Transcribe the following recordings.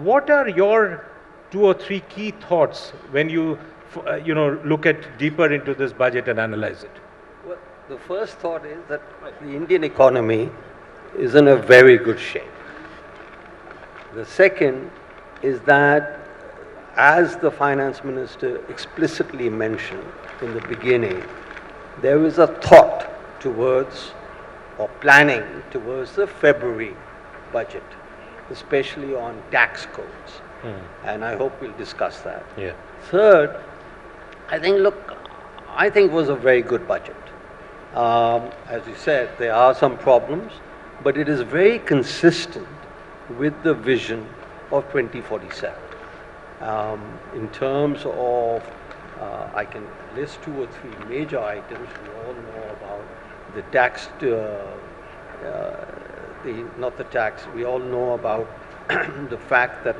what are your 2 or 3 key thoughts when you, look at deeper into this budget and analyze it? Well, the first thought is that the Indian economy is in a very good shape. The second is that, as the finance minister explicitly mentioned in the beginning, there is a thought towards or planning towards the February budget, especially on tax codes. And I hope we'll discuss that. Yeah. Third, I think it was a very good budget. As you said, there are some problems, but it is very consistent with the vision of 2047. In terms of, I can list 2 or 3 major items. We all know about the tax, we all know about the fact that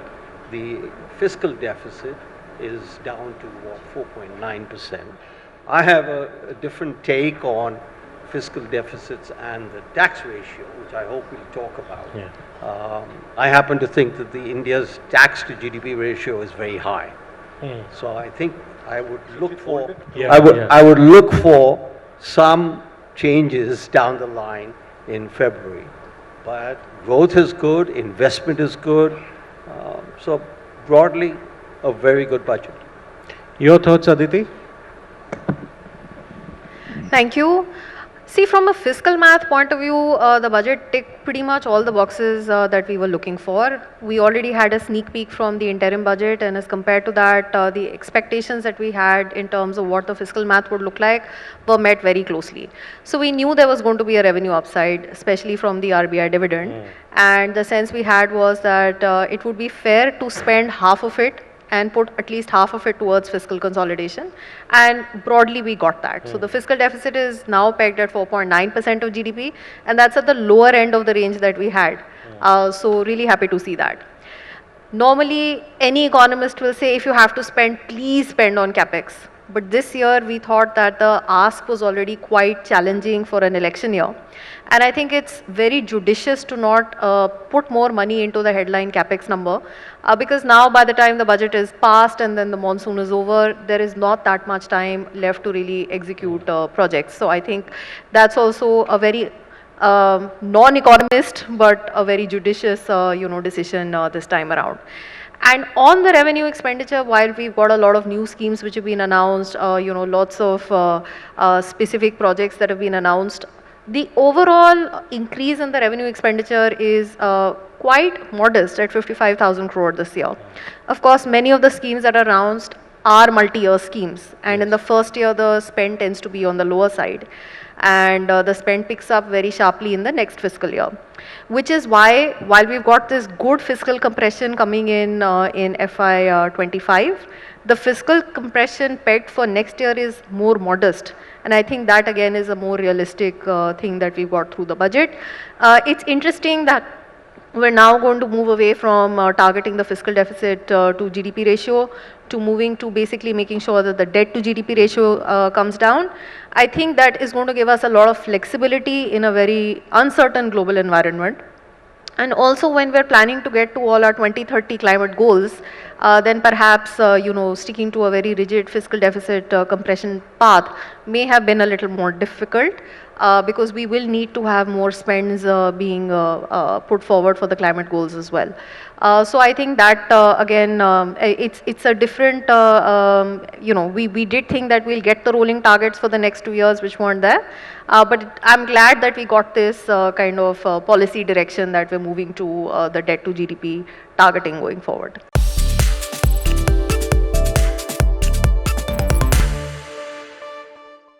the fiscal deficit is down to 4.9%. I have a different take on fiscal deficits and the tax ratio, which I hope we'll talk about. Yeah. I happen to think that the India's tax to GDP ratio is very high. So I think I would look for, I would look for some changes down the line in February. But growth is good, investment is good. So broadly, a very good budget. Your thoughts, Aditi? Thank you. See, from a fiscal math point of view, the budget ticked pretty much all the boxes that we were looking for. We already had a sneak peek from the interim budget, and as compared to that, the expectations that we had in terms of what the fiscal math would look like were met very closely. So we knew there was going to be a revenue upside, especially from the RBI dividend. And the sense we had was that it would be fair to spend half of it and put at least half of it towards fiscal consolidation. And broadly, we got that. So the fiscal deficit is now pegged at 4.9% of GDP, and that's at the lower end of the range that we had. So really happy to see that. Normally, any economist will say, if you have to spend, please spend on capex. But this year, we thought that the ask was already quite challenging for an election year. And I think it's very judicious to not put more money into the headline capex number, because now by the time the budget is passed and then the monsoon is over, there is not that much time left to really execute projects. So I think that's also a very non-economist, but a very judicious decision this time around. And on the revenue expenditure, while we've got a lot of new schemes which have been announced, lots of specific projects that have been announced, the overall increase in the revenue expenditure is quite modest at 55,000 crore this year. Of course, many of the schemes that are announced are multi-year schemes, and in the first year, the spend tends to be on the lower side, and the spend picks up very sharply in the next fiscal year. Which is why, while we've got this good fiscal compression coming in FY25, the fiscal compression pegged for next year is more modest. And I think that again is a more realistic thing that we've got through the budget. It's interesting that we're now going to move away from targeting the fiscal deficit to GDP ratio to moving to basically making sure that the debt to GDP ratio comes down. I think that is going to give us a lot of flexibility in a very uncertain global environment. And also when we're planning to get to all our 2030 climate goals, then perhaps, sticking to a very rigid fiscal deficit compression path may have been a little more difficult. Because we will need to have more spends being put forward for the climate goals as well. So I think that again, it's a different, we did think that we'll get the rolling targets for the next 2 years which weren't there. But I'm glad that we got this kind of policy direction that we're moving to the debt to GDP targeting going forward.